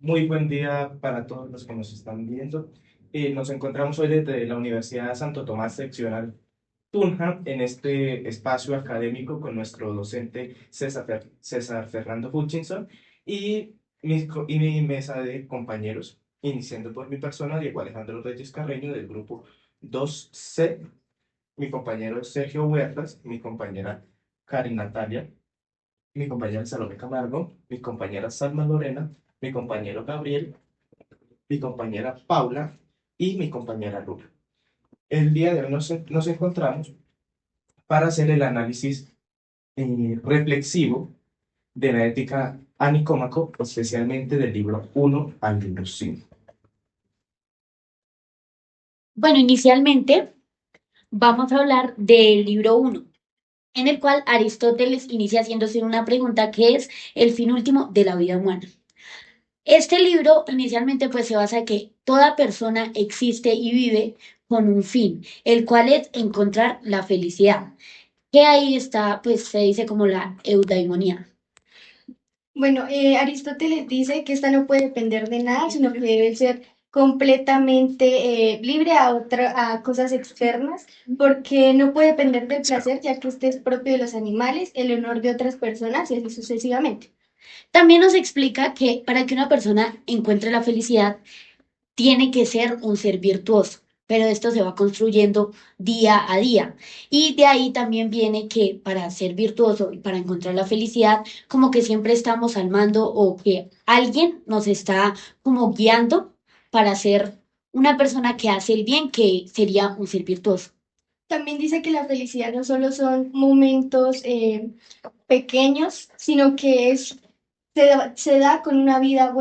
Muy buen día para todos los que nos están viendo. Nos encontramos hoy desde la Universidad Santo Tomás Seccional Tunja en este espacio académico con nuestro docente César Fernando Hutchinson y mi mesa de compañeros, iniciando por mi persona, Diego Alejandro Reyes Carreño del grupo 2C, mi compañero Sergio Huertas, mi compañera Karin Natalia, mi compañera Salomé Camargo, mi compañera Salma Lorena, mi compañero Gabriel, mi compañera Paula y mi compañera Luna. El día de hoy nos encontramos para hacer el análisis reflexivo de la ética a Nicómaco, especialmente del libro 1 al libro 5. Bueno, inicialmente vamos a hablar del libro uno, en el cual Aristóteles inicia haciéndose una pregunta que es el fin último de la vida humana. Este libro inicialmente pues se basa en que toda persona existe y vive con un fin, el cual es encontrar la felicidad, que ahí está pues se dice como la eudaimonía. Bueno, Aristóteles dice que esta no puede depender de nada, sino que debe ser completamente libre a cosas externas, porque no puede depender del placer, ya que este es propio de los animales, el honor de otras personas y así sucesivamente. También nos explica que para que una persona encuentre la felicidad, tiene que ser un ser virtuoso, pero esto se va construyendo día a día. Y de ahí también viene que para ser virtuoso y para encontrar la felicidad, como que siempre estamos al mando o que alguien nos está como guiando para ser una persona que hace el bien, que sería un ser virtuoso. También dice que la felicidad no solo son momentos pequeños, sino que se da con una vida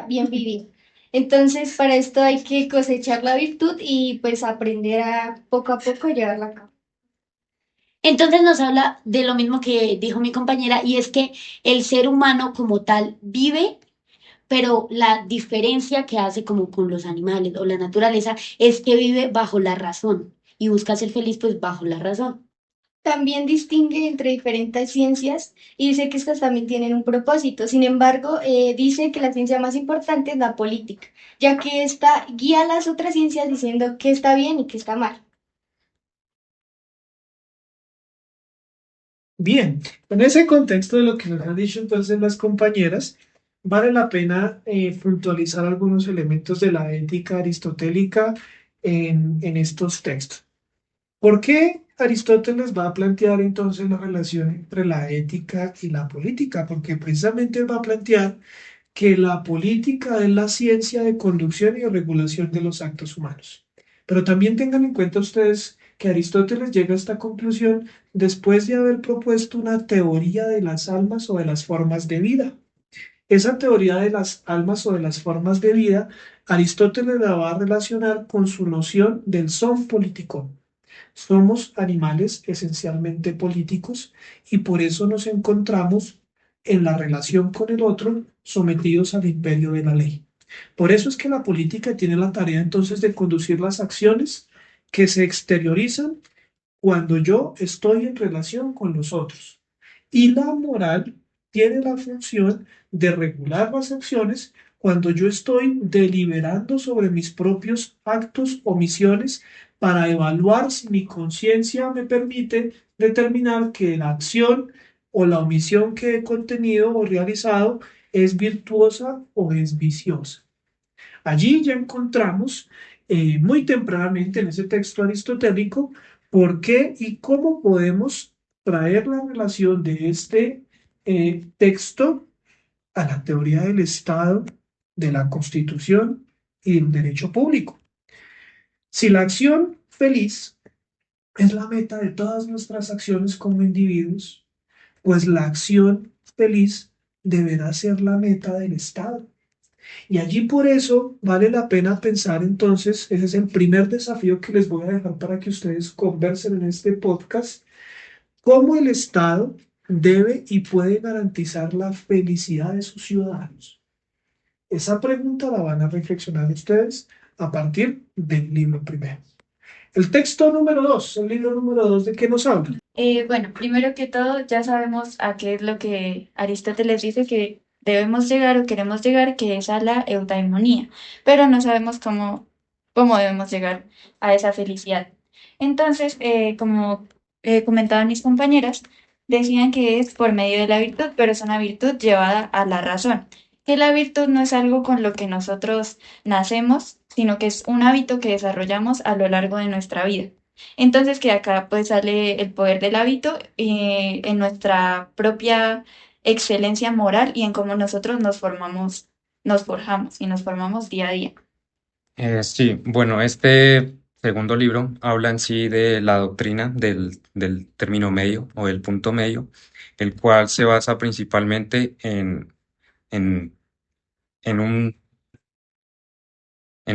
bien vivida. Entonces, para esto hay que cosechar la virtud y pues aprender a poco llevarla a cabo. Entonces nos habla de lo mismo que dijo mi compañera, y es que el ser humano como tal vive, pero la diferencia que hace como con los animales o la naturaleza es que vive bajo la razón y busca ser feliz pues bajo la razón. También distingue entre diferentes ciencias y dice que estas también tienen un propósito. Sin embargo, dice que la ciencia más importante es la política, ya que esta guía a las otras ciencias diciendo qué está bien y qué está mal. Bien, en ese contexto de lo que nos han dicho entonces las compañeras, vale la pena puntualizar algunos elementos de la ética aristotélica en estos textos. ¿Por qué Aristóteles va a plantear entonces la relación entre la ética y la política? Porque precisamente él va a plantear que la política es la ciencia de conducción y regulación de los actos humanos. Pero también tengan en cuenta ustedes que Aristóteles llega a esta conclusión después de haber propuesto una teoría de las almas o de las formas de vida. Esa teoría de las almas o de las formas de vida, Aristóteles la va a relacionar con su noción del son político. Somos animales esencialmente políticos y por eso nos encontramos en la relación con el otro sometidos al imperio de la ley. Por eso es que la política tiene la tarea entonces de conducir las acciones que se exteriorizan cuando yo estoy en relación con los otros. Y la moral tiene la función de regular las acciones cuando yo estoy deliberando sobre mis propios actos o misiones para evaluar si mi conciencia me permite determinar que la acción o la omisión que he contenido o realizado es virtuosa o es viciosa. Allí ya encontramos muy tempranamente en ese texto aristotélico por qué y cómo podemos traer la relación de este texto a la teoría del Estado, de la Constitución y del derecho público. Si la acción feliz es la meta de todas nuestras acciones como individuos, pues la acción feliz deberá ser la meta del Estado. Y allí por eso vale la pena pensar entonces, ese es el primer desafío que les voy a dejar para que ustedes conversen en este podcast, cómo el Estado debe y puede garantizar la felicidad de sus ciudadanos. Esa pregunta la van a reflexionar ustedes a partir del libro primero. El texto número dos, el libro número dos, ¿de qué nos habla? Bueno, primero que todo, ya sabemos a qué es lo que Aristóteles dice que debemos llegar o queremos llegar, que es a la eudaimonía, pero no sabemos cómo debemos llegar a esa felicidad. Entonces, como comentaban mis compañeras, decían que es por medio de la virtud, pero es una virtud llevada a la razón, que la virtud no es algo con lo que nosotros nacemos, sino que es un hábito que desarrollamos a lo largo de nuestra vida. Entonces, que acá pues sale el poder del hábito en nuestra propia excelencia moral y en cómo nosotros nos forjamos y nos formamos día a día. Sí, bueno, este segundo libro habla en sí de la doctrina del término medio o del punto medio, el cual se basa principalmente en, en en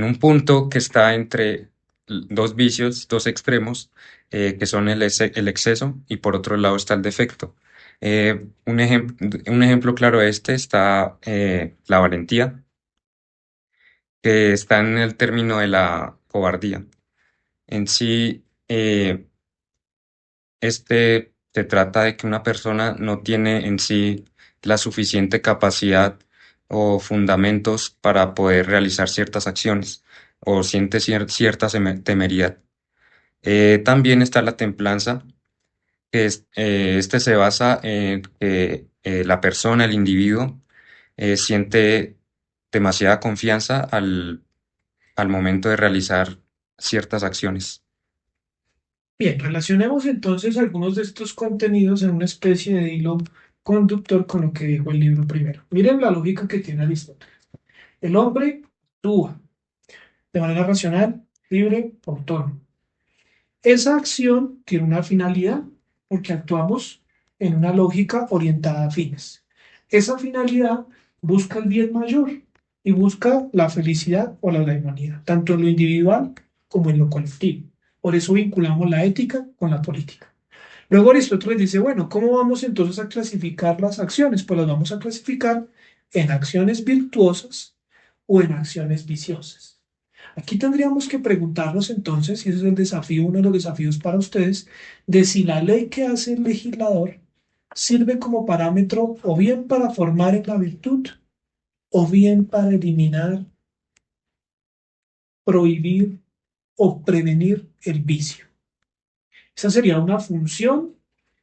un punto que está entre dos vicios, dos extremos, que son el exceso y por otro lado está el defecto. Un ejemplo claro de este está la valentía, que está en el término de la cobardía. En sí, se trata de que una persona no tiene en sí la suficiente capacidad o fundamentos para poder realizar ciertas acciones o siente cierta temeridad. También está la templanza, que este se basa en que la persona, el individuo, siente demasiada confianza al momento de realizar ciertas acciones. Bien, relacionemos entonces algunos de estos contenidos en una especie de hilo conductor con lo que dijo el libro primero. Miren la lógica que tiene Aristóteles. El hombre actúa de manera racional, libre, autónoma. Esa acción tiene una finalidad porque actuamos en una lógica orientada a fines. Esa finalidad busca el bien mayor y busca la felicidad o la humanidad, tanto en lo individual como en lo colectivo. Por eso vinculamos la ética con la política. Luego Aristóteles dice, bueno, ¿cómo vamos entonces a clasificar las acciones? Pues las vamos a clasificar en acciones virtuosas o en acciones viciosas. Aquí tendríamos que preguntarnos entonces, y ese es el desafío, uno de los desafíos para ustedes, de si la ley que hace el legislador sirve como parámetro o bien para formar en la virtud o bien para eliminar, prohibir o prevenir el vicio. Esa sería una función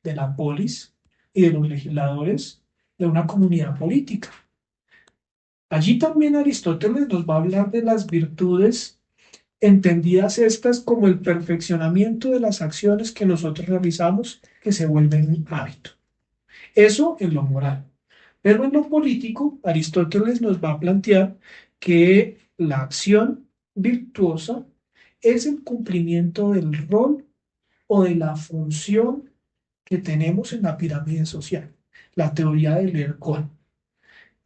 de la polis y de los legisladores de una comunidad política. Allí también Aristóteles nos va a hablar de las virtudes, entendidas estas como el perfeccionamiento de las acciones que nosotros realizamos que se vuelven hábito. Eso en lo moral. Pero en lo político, Aristóteles nos va a plantear que la acción virtuosa es el cumplimiento del rol o de la función que tenemos en la pirámide social, la teoría del Ercole.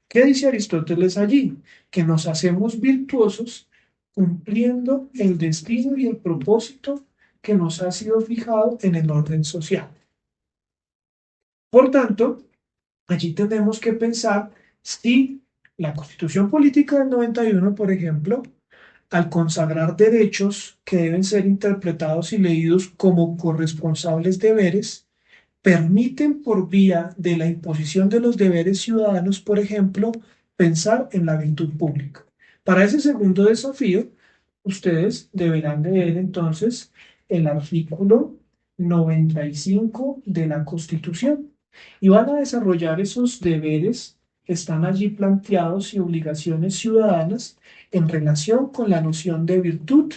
¿Qué dice Aristóteles allí? Que nos hacemos virtuosos cumpliendo el destino y el propósito que nos ha sido fijado en el orden social. Por tanto, allí tenemos que pensar si la Constitución Política del 91, por ejemplo, al consagrar derechos que deben ser interpretados y leídos como corresponsables deberes, permiten por vía de la imposición de los deberes ciudadanos, por ejemplo, pensar en la virtud pública. Para ese segundo desafío, ustedes deberán leer entonces el artículo 95 de la Constitución y van a desarrollar esos deberes que están allí planteados y obligaciones ciudadanas en relación con la noción de virtud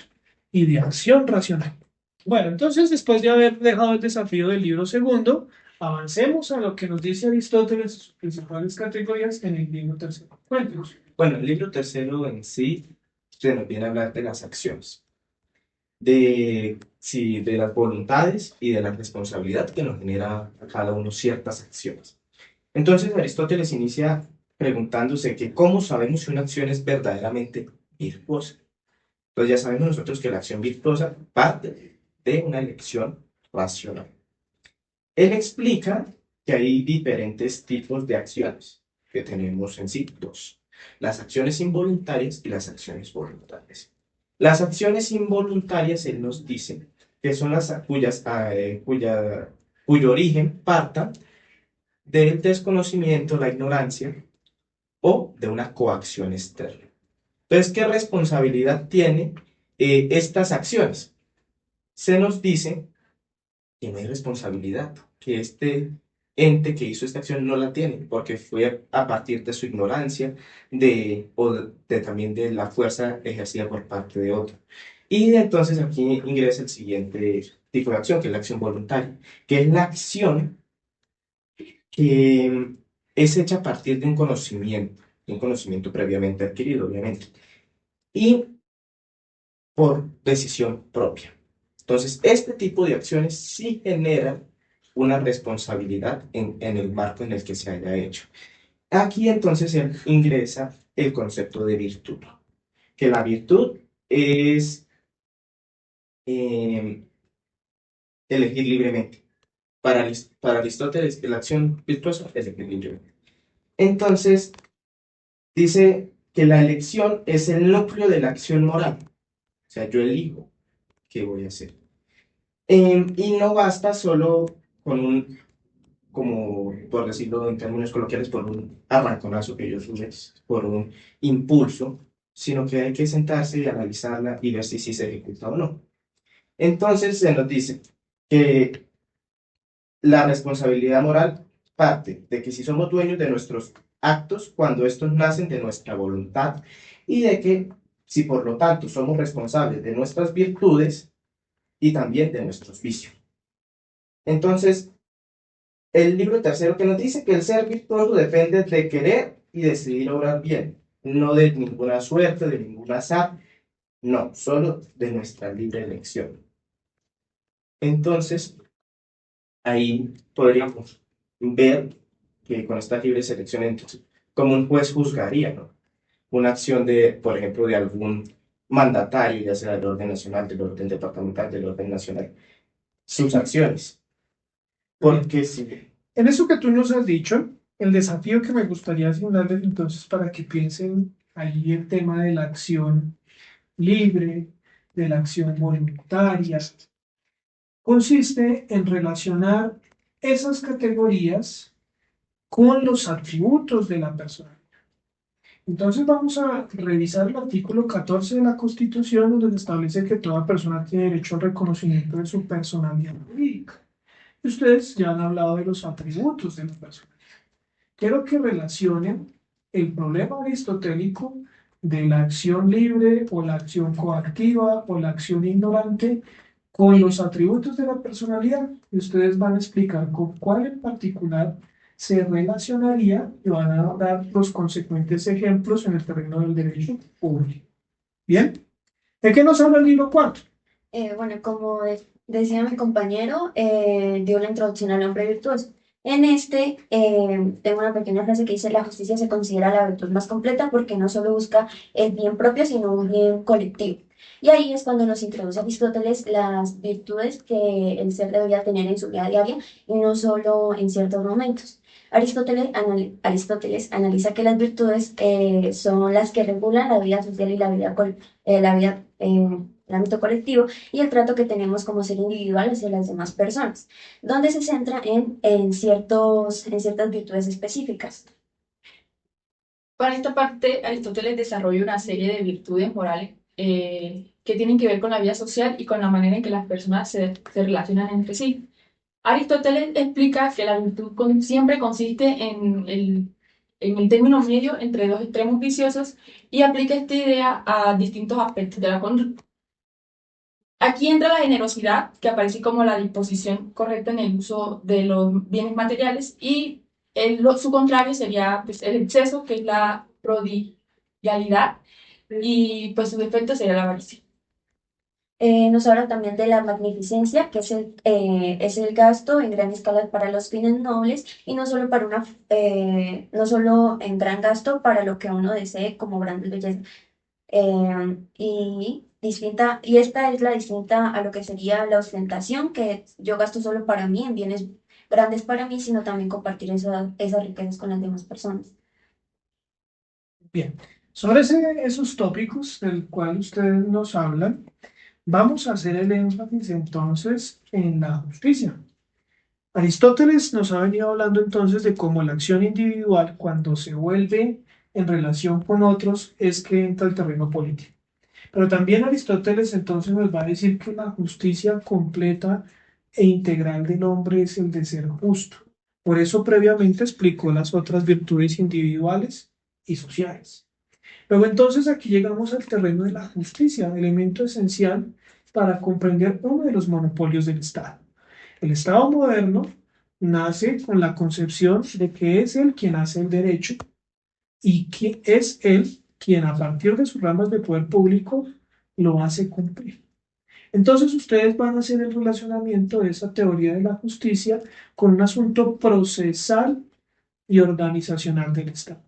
y de acción racional. Bueno, entonces después de haber dejado el desafío del libro segundo, avancemos a lo que nos dice Aristóteles en sus principales categorías en el libro tercero. Cuéntenos. Bueno, el libro tercero en sí se nos viene a hablar de las acciones, de, sí, de las voluntades y de la responsabilidad que nos genera a cada uno ciertas acciones. Entonces Aristóteles inicia preguntándose que cómo sabemos si una acción es verdaderamente virtuosa. Entonces ya sabemos nosotros que la acción virtuosa parte de una elección racional. Él explica que hay diferentes tipos de acciones, que tenemos en sí dos: las acciones involuntarias y las acciones voluntarias. Las acciones involuntarias, él nos dice que son las cuyo origen parta del desconocimiento, la ignorancia o de una coacción externa. Entonces, ¿qué responsabilidad tienen estas acciones? Se nos dice que no hay responsabilidad, que este ente que hizo esta acción no la tiene, porque fue a partir de su ignorancia también de la fuerza ejercida por parte de otro. Y entonces aquí ingresa el siguiente tipo de acción, que es la acción voluntaria, que es la acción que es hecha a partir de un conocimiento previamente adquirido, obviamente, y por decisión propia. Entonces, este tipo de acciones sí generan una responsabilidad en el marco en el que se haya hecho. Aquí entonces ingresa el concepto de virtud, que la virtud es eh, elegir libremente. Para Aristóteles, la acción virtuosa es elegir libremente. Entonces, dice que la elección es el núcleo de la acción moral. O sea, yo elijo qué voy a hacer. Y no basta solo con como por decirlo en términos coloquiales, por un arranconazo que yo tuve, por un impulso, sino que hay que sentarse y analizarla y ver si sí se ejecuta o no. Entonces se nos dice que la responsabilidad moral parte de que si somos dueños de nuestros actos cuando estos nacen de nuestra voluntad y de que si por lo tanto somos responsables de nuestras virtudes y también de nuestros vicios. Entonces, el libro tercero que nos dice que el ser virtuoso depende de querer y decidir obrar bien, no de ninguna suerte, de ningún azar, no, solo de nuestra libre elección. Entonces, ahí podríamos ver que con esta libre selección, entonces, como un juez juzgaría, ¿no? Una acción de, por ejemplo, de algún mandatario, ya sea del orden nacional, del orden departamental, del orden nacional, sus acciones. Porque si En eso que tú nos has dicho, el desafío que me gustaría asignarles entonces para que piensen ahí el tema de la acción libre, de la acción voluntaria, consiste en relacionar esas categorías con los atributos de la persona. Entonces vamos a revisar el artículo 14 de la Constitución, donde establece que toda persona tiene derecho al reconocimiento de su personalidad jurídica. Y ustedes ya han hablado de los atributos de la persona. Quiero que relacionen el problema aristotélico de la acción libre o la acción coactiva o la acción ignorante con los atributos de la personalidad. Y ustedes van a explicar con cuál en particular se relacionaría y van a dar los consecuentes ejemplos en el terreno del derecho público. ¿Bien? ¿De qué nos habla el libro cuarto? Bueno, como decía mi compañero, dio la introducción al hombre virtuoso. En tengo una pequeña frase que dice: la justicia se considera la virtud más completa porque no solo busca el bien propio, sino un bien colectivo. Y ahí es cuando nos introduce Aristóteles las virtudes que el ser debería tener en su vida diaria y no solo en ciertos momentos. Aristóteles analiza que las virtudes son las que regulan la vida social y el ámbito colectivo y el trato que tenemos como ser individual hacia las demás personas, donde se centra en ciertas virtudes específicas. Para esta parte, Aristóteles desarrolla una serie de virtudes morales que tienen que ver con la vida social y con la manera en que las personas se relacionan entre sí. Aristóteles explica que la virtud siempre consiste en el término medio entre dos extremos viciosos y aplica esta idea a distintos aspectos de la conducta. Aquí entra la generosidad, que aparece como la disposición correcta en el uso de los bienes materiales, y su contrario sería pues, el exceso, que es la prodigalidad, y pues su defecto sería la avaricia. Nos habla también de la magnificencia, que es el gasto en gran escala para los fines nobles y no solo no solo en gran gasto para lo que uno desee como grandes bellezas. Y esta es la distinta a lo que sería la ostentación, que yo gasto solo para mí, en bienes grandes para mí, sino también compartir esas riquezas con las demás personas. Bien, sobre esos tópicos del cual ustedes nos hablan, vamos a hacer el énfasis entonces en la justicia. Aristóteles nos ha venido hablando entonces de cómo la acción individual, cuando se vuelve en relación con otros es que entra el terreno político. Pero también Aristóteles entonces nos va a decir que la justicia completa e integral del hombre es el de ser justo. Por eso previamente explicó las otras virtudes individuales y sociales. Luego entonces aquí llegamos al terreno de la justicia, elemento esencial para comprender uno de los monopolios del Estado. El Estado moderno nace con la concepción de que es él quien hace el derecho y que es él quien a partir de sus ramas de poder público lo hace cumplir. Entonces ustedes van a hacer el relacionamiento de esa teoría de la justicia con un asunto procesal y organizacional del Estado.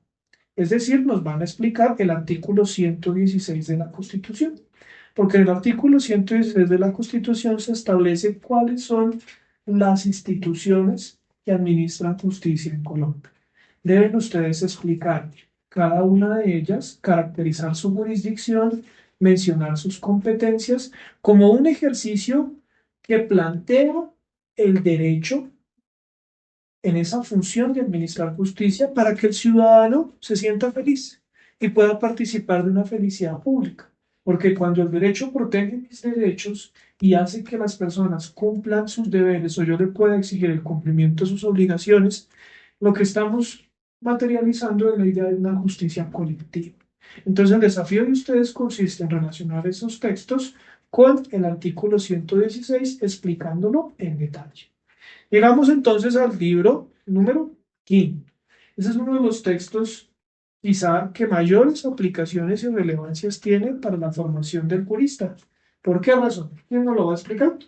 Es decir, nos van a explicar el artículo 116 de la Constitución, porque en el artículo 116 de la Constitución se establece cuáles son las instituciones que administran justicia en Colombia. Deben ustedes explicar cada una de ellas, caracterizar su jurisdicción, mencionar sus competencias como un ejercicio que plantea el derecho en esa función de administrar justicia para que el ciudadano se sienta feliz y pueda participar de una felicidad pública. Porque cuando el derecho protege mis derechos y hace que las personas cumplan sus deberes o yo le pueda exigir el cumplimiento de sus obligaciones, lo que estamos materializando es la idea de una justicia colectiva. Entonces el desafío de ustedes consiste en relacionar esos textos con el artículo 116, explicándolo en detalle. Llegamos entonces al libro número 15. Ese es uno de los textos quizá que mayores aplicaciones y relevancias tiene para la formación del jurista. ¿Por qué razón? ¿Quién nos lo va a explicar?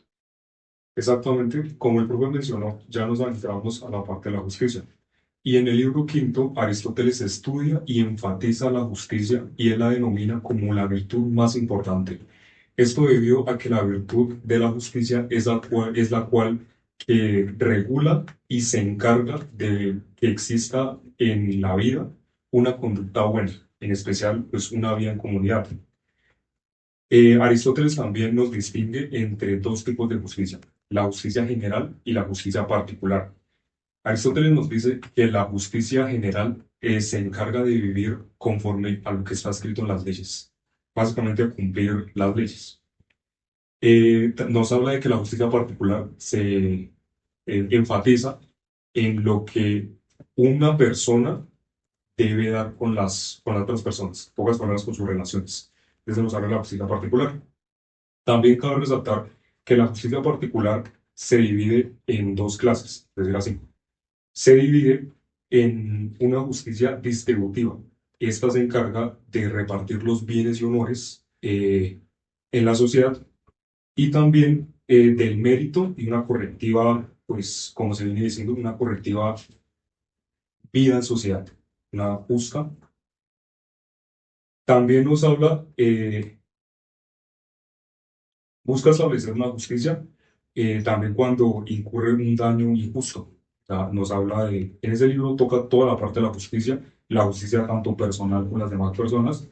Exactamente, como el profe mencionó, ya nos adentramos a la parte de la justicia. Y en el libro quinto, Aristóteles estudia y enfatiza la justicia y él la denomina como la virtud más importante. Esto debido a que la virtud de la justicia es la cual que regula y se encarga de que exista en la vida una conducta buena, en especial pues una vida en comunidad. Aristóteles también nos distingue entre dos tipos de justicia, la justicia general y la justicia particular. Aristóteles nos dice que la justicia general se encarga de vivir conforme a lo que está escrito en las leyes, básicamente a cumplir las leyes. Nos habla de que la justicia particular se enfatiza en lo que una persona debe dar con las otras personas, pocas palabras con sus relaciones. Desde nos habla de la justicia particular. También cabe resaltar que la justicia particular se divide en dos clases, es decir, así. Se divide en una justicia distributiva. Esta se encarga de repartir los bienes y honores en la sociedad y también del mérito y una correctiva, pues como se viene diciendo, una correctiva vida en sociedad, una justa. También nos habla, busca establecer una justicia también cuando incurre un daño injusto. Nos habla de, en ese libro toca toda la parte de la justicia tanto personal con las demás personas,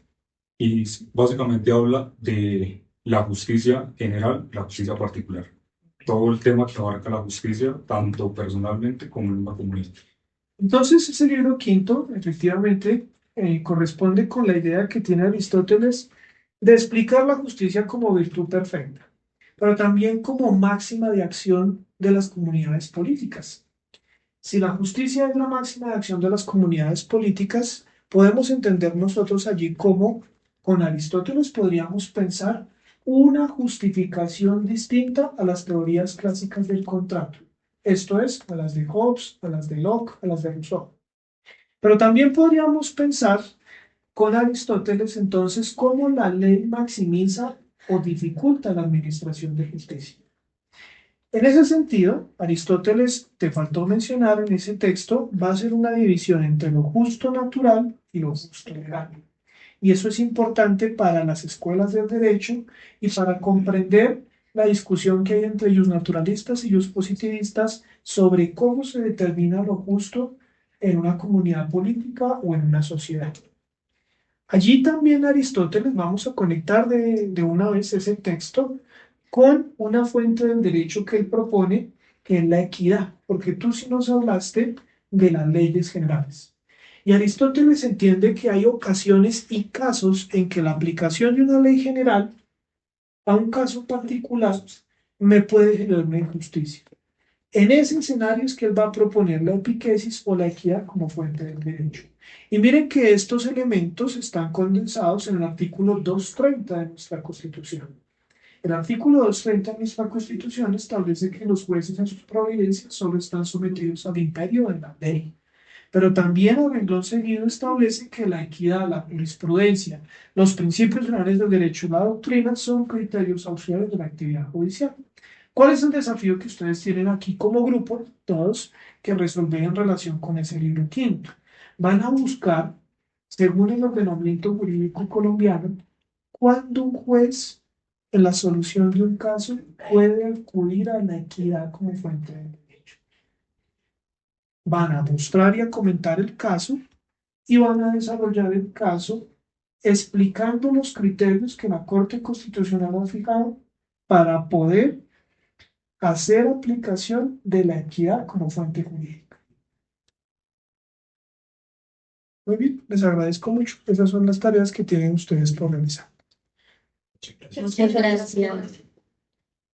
y básicamente habla de la justicia general, la justicia particular. Todo el tema que abarca la justicia, tanto personalmente como en una comunidad. Entonces, ese libro quinto, efectivamente, corresponde con la idea que tiene Aristóteles de explicar la justicia como virtud perfecta, pero también como máxima de acción de las comunidades políticas. Si la justicia es la máxima de acción de las comunidades políticas, podemos entender nosotros allí cómo con Aristóteles podríamos pensar una justificación distinta a las teorías clásicas del contrato. Esto es, a las de Hobbes, a las de Locke, a las de Rousseau. Pero también podríamos pensar con Aristóteles entonces cómo la ley maximiza o dificulta la administración de justicia. En ese sentido, Aristóteles, te faltó mencionar en ese texto, va a hacer una división entre lo justo natural y lo justo legal. Y eso es importante para las escuelas del derecho y para comprender la discusión que hay entre los naturalistas y los positivistas sobre cómo se determina lo justo en una comunidad política o en una sociedad. Allí también Aristóteles, vamos a conectar de una vez ese texto con una fuente del derecho que él propone, que es la equidad, porque tú sí nos hablaste de las leyes generales. Y Aristóteles entiende que hay ocasiones y casos en que la aplicación de una ley general a un caso particular me puede generar una injusticia. En ese escenario es que él va a proponer la epiquesis o la equidad como fuente del derecho. Y miren que estos elementos están condensados en el artículo 230 de nuestra Constitución. El artículo 230 de nuestra Constitución establece que los jueces en sus providencias solo están sometidos al imperio de la ley. Pero también a renglón seguido establece que la equidad, la jurisprudencia, los principios generales del derecho y la doctrina son criterios auxiliares de la actividad judicial. ¿Cuál es el desafío que ustedes tienen aquí como grupo, todos, que resolver en relación con ese libro quinto? Van a buscar, según el ordenamiento jurídico colombiano, cuándo un juez en la solución de un caso puede acudir a la equidad como fuente de derecho. Van a mostrar y a comentar el caso y van a desarrollar el caso explicando los criterios que la Corte Constitucional ha fijado para poder hacer aplicación de la equidad como fuente jurídica. Muy bien, les agradezco mucho. Esas son las tareas que tienen ustedes por realizar. Muchas gracias.